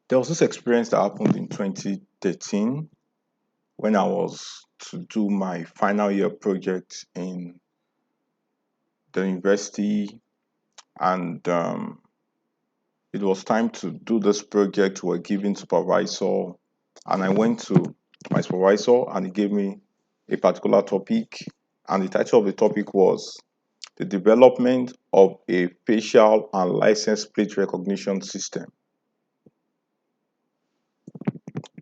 There was this experience that happened in 2013 when I was to do my final year project in the university, and it was time to do this project. We were giving supervisor, and I went to my supervisor, and he gave me a particular topic, and the title of the topic was the development of a facial and license plate recognition system.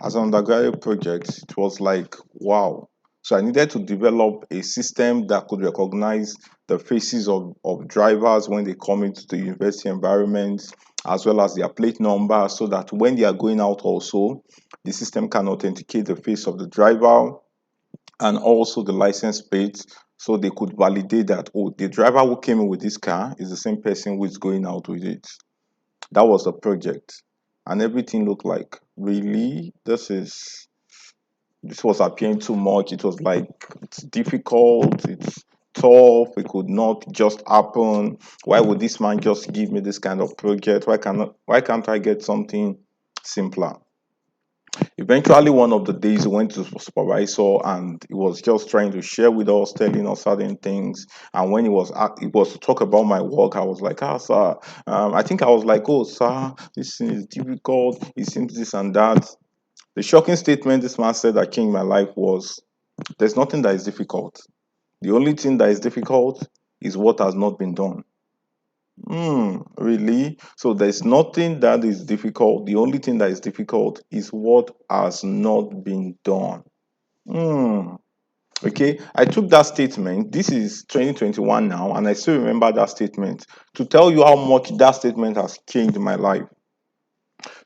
As an undergraduate project, it was like, wow. So I needed to develop a system that could recognize the faces of drivers when they come into the university environment, as well as their plate number, so that when they are going out also, the system can authenticate the face of the driver and also the license plate, so they could validate that, oh, the driver who came in with this car is the same person who is going out with it. That was the project. And everything looked like, really? This was appearing too much. It was like, it's difficult, it's tough, it could not just happen. Why would this man just give me this kind of project? Why can't I get something simpler? Eventually, one of the days, we went to the supervisor, and he was just trying to share with us, telling us certain things. And when it was to talk about my work, I was like, ah, sir, I think I was like, oh, sir, this thing is difficult. It seems this and that. The shocking statement this man said that changed my life was, there's nothing that is difficult. The only thing that is difficult is what has not been done. Really? So there's nothing that is difficult. The only thing that is difficult is what has not been done. Hmm. Okay, I took that statement. This is 2021 now, and I still remember that statement to tell you how much that statement has changed my life.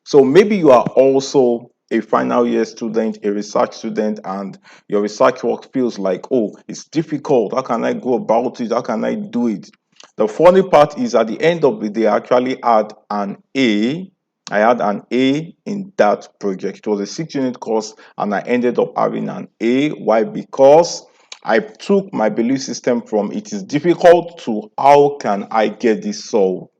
So maybe you are also a final year student, a research student, and your research work feels like, oh, it's difficult. How can I go about it? How can I do it? The funny part is at the end of the day, I actually had an A. I had an A in that project. It was a 6 unit course, and I ended up having an A. Why? Because I took my belief system from it is difficult to how can I get this solved.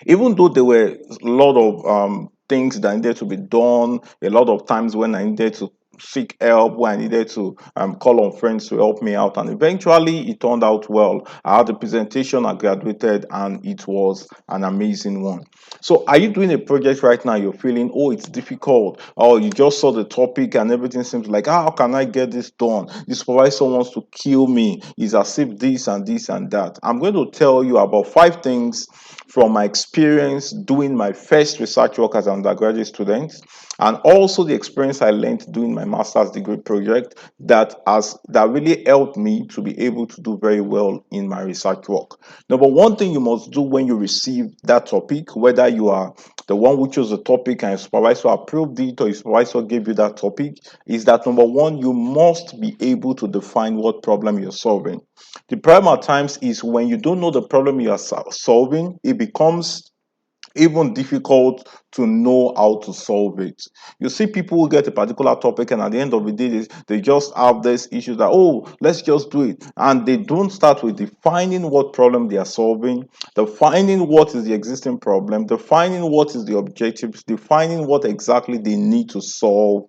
Even though there were a lot of things that needed to be done, a lot of times when I needed to seek help, when I needed to call on friends to help me out, and eventually it turned out well. I had a presentation, I graduated, and it was an amazing one. So are you doing a project right now, you're feeling, oh, it's difficult, or you just saw the topic and everything seems like, how can I get this done? The supervisor wants to kill me, is as if this and this and that. I'm going to tell you about 5 things from my experience doing my first research work as an undergraduate student, and also the experience I learned doing my master's degree project that really helped me to be able to do very well in my research work. Number one thing you must do when you receive that topic, whether you are the one who chose the topic and your supervisor approved it or your supervisor gave you that topic, is that number one, you must be able to define what problem you're solving. The problem at times is when you don't know the problem you are solving, it becomes even difficult to know how to solve it. You see people who get a particular topic, and at the end of the day, they just have this issue that, oh, let's just do it. And they don't start with defining what problem they are solving, defining what is the existing problem, defining what is the objectives, defining what exactly they need to solve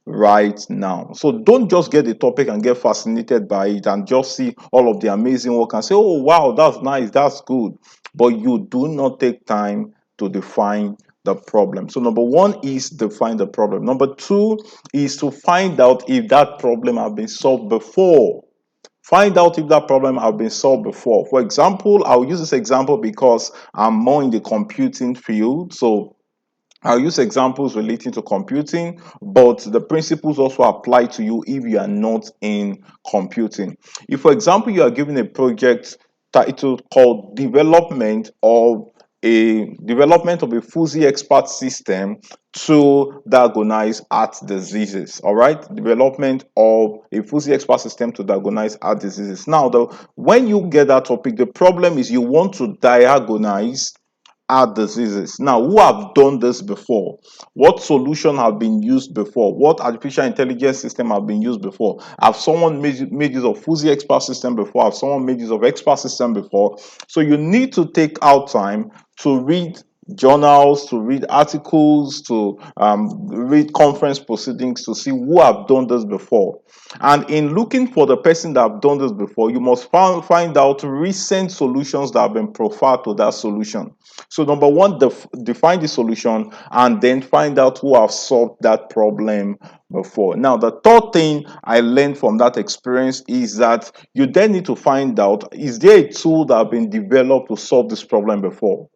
right now. So don't just get the topic and get fascinated by it and just see all of the amazing work and say, oh, wow, that's nice, that's good. But you do not take time to define the problem. So number one is define the problem. Number two is to find out if that problem has been solved before. Find out if that problem has been solved before. For example, I'll use this example because I'm more in the computing field. So I'll use examples relating to computing, but the principles also apply to you if you are not in computing. If, for example, you are given a project title called development of a fuzzy expert system to diagnose heart diseases. All right, development of a fuzzy expert system to diagnose heart diseases. Now, though, when you get that topic, the problem is you want to diagnose heart diseases. Now, who have done this before? What solution have been used before? What artificial intelligence system have been used before? Have someone made use of fuzzy expert system before? Have someone made use of expert system before? So you need to take out time to read journals, to read articles, to read conference proceedings to see who have done this before. And in looking for the person that have done this before, you must find out recent solutions that have been profiled to that solution. So number one, define the solution and then find out who have solved that problem before. Now, the third thing I learned from that experience is that you then need to find out, is there a tool that have been developed to solve this problem before?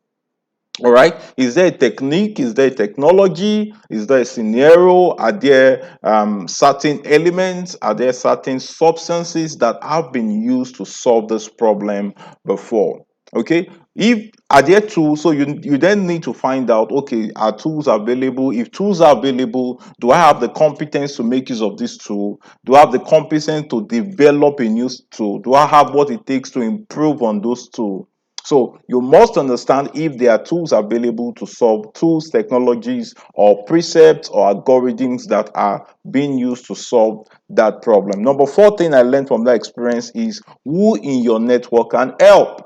All right. Is there a technique? Is there a technology? Is there a scenario? Are there certain elements? Are there certain substances that have been used to solve this problem before? Okay. If are there tools, so you then need to find out, okay, are tools available? If tools are available, do I have the competence to make use of this tool? Do I have the competence to develop a new tool? Do I have what it takes to improve on those tools? So you must understand if there are tools available to solve tools, technologies, or precepts or algorithms that are being used to solve that problem. Number four thing I learned from that experience is who in your network can help.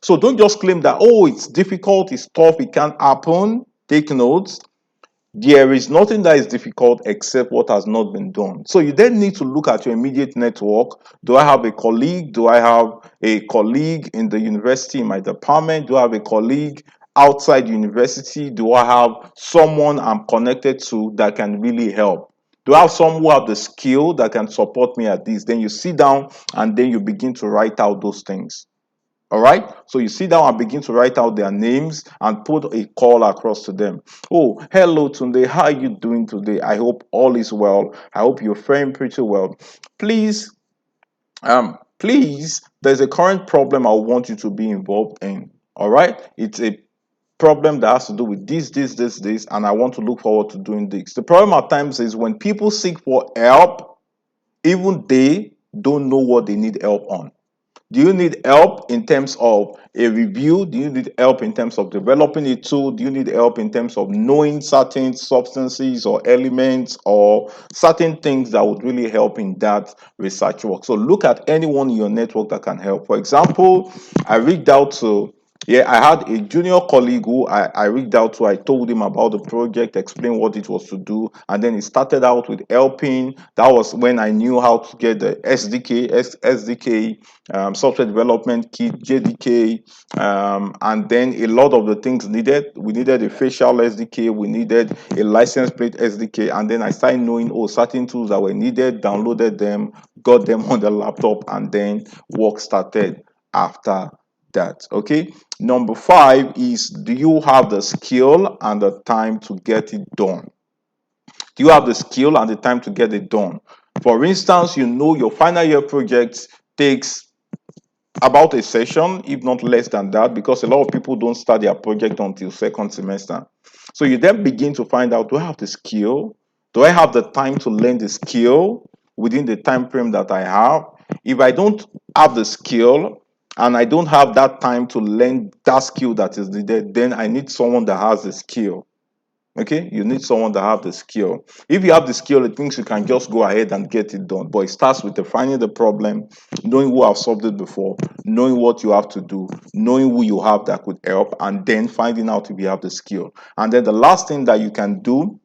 So don't just claim that, oh, it's difficult, it's tough, it can't happen. Take notes. There is nothing that is difficult except what has not been done. So you then need to look at your immediate network. Do I have a colleague? Do I have a colleague in the university in my department? Do I have a colleague outside university? Do I have someone I'm connected to that can really help? Do I have someone who have the skill that can support me at this? Then you sit down and then you begin to write out those things. All right. So you sit down and begin to write out their names and put a call across to them. Oh, hello, Tunde. How are you doing today? I hope all is well. I hope you're faring pretty well. Please, there's a current problem I want you to be involved in. All right. It's a problem that has to do with this, and I want to look forward to doing this. The problem at times is when people seek for help, even they don't know what they need help on. Do you need help in terms of a review? Do you need help in terms of developing a tool? Do you need help in terms of knowing certain substances or elements or certain things that would really help in that research work? So look at anyone in your network that can help. For example, I reached out to I had a junior colleague who I reached out to. I told him about the project, explained what it was to do, and then he started out with helping. That was when I knew how to get the SDK, software development kit, JDK, and then a lot of the things needed. We needed a facial SDK, we needed a license plate SDK, and then I started knowing certain tools that were needed, downloaded them, got them on the laptop, and then work started after that. Okay. Number five is, do you have the skill and the time to get it done? Do you have the skill and the time to get it done? For instance, you know your final year project takes about a session, if not less than that, because a lot of people don't start their project until second semester. So you then begin to find out, do I have the skill? Do I have the time to learn the skill within the time frame that I have? If I don't have the skill and I don't have that time to learn that skill that is needed, then I need someone that has the skill. Okay, you need someone that have the skill. If you have the skill, it means you can just go ahead and get it done. But it starts with defining the problem, knowing who have solved it before, knowing what you have to do, knowing who you have that could help, and then finding out if you have the skill. And then the last thing that you can do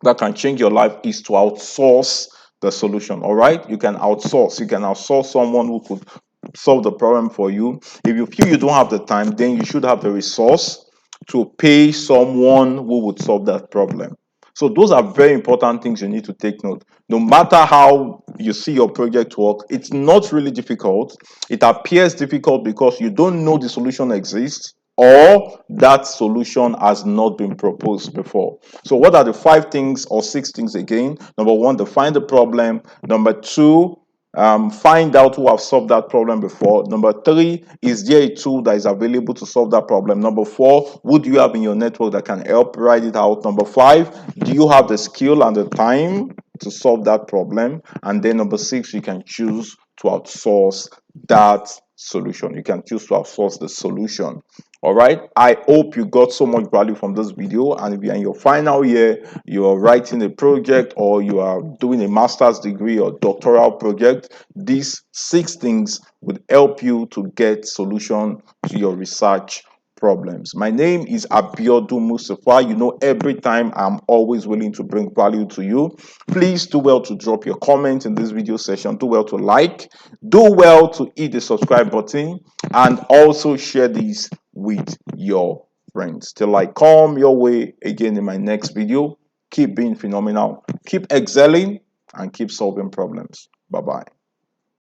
that can change your life is to outsource the solution. All right, you can outsource. You can outsource someone who could solve the problem for you. If you feel you don't have the time, then you should have the resource to pay someone who would solve that problem. So those are very important things you need to take note. No matter how you see your project work, it's not really difficult. It appears difficult because you don't know the solution exists or that solution has not been proposed before. So what are the 5 things or 6 things again? Number one, define the problem. Number two, find out who have solved that problem before. Number three, is there a tool that is available to solve that problem? Number four, who do you have in your network that can help write it out? Number five, do you have the skill and the time to solve that problem? And then number six, you can choose to outsource that solution. You can choose to outsource the solution. All right. I hope you got so much value from this video. And if you're in your final year, you are writing a project or you are doing a master's degree or doctoral project, these 6 things would help you to get solution to your research problems. My name is Abiodun Mustapha. You know, every time I'm always willing to bring value to you. Please do well to drop your comment in this video session. Do well to like. Do well to hit the subscribe button and also share this with your friends. Till I come your way again in my next video, keep being phenomenal, keep excelling, and keep solving problems. Bye-bye.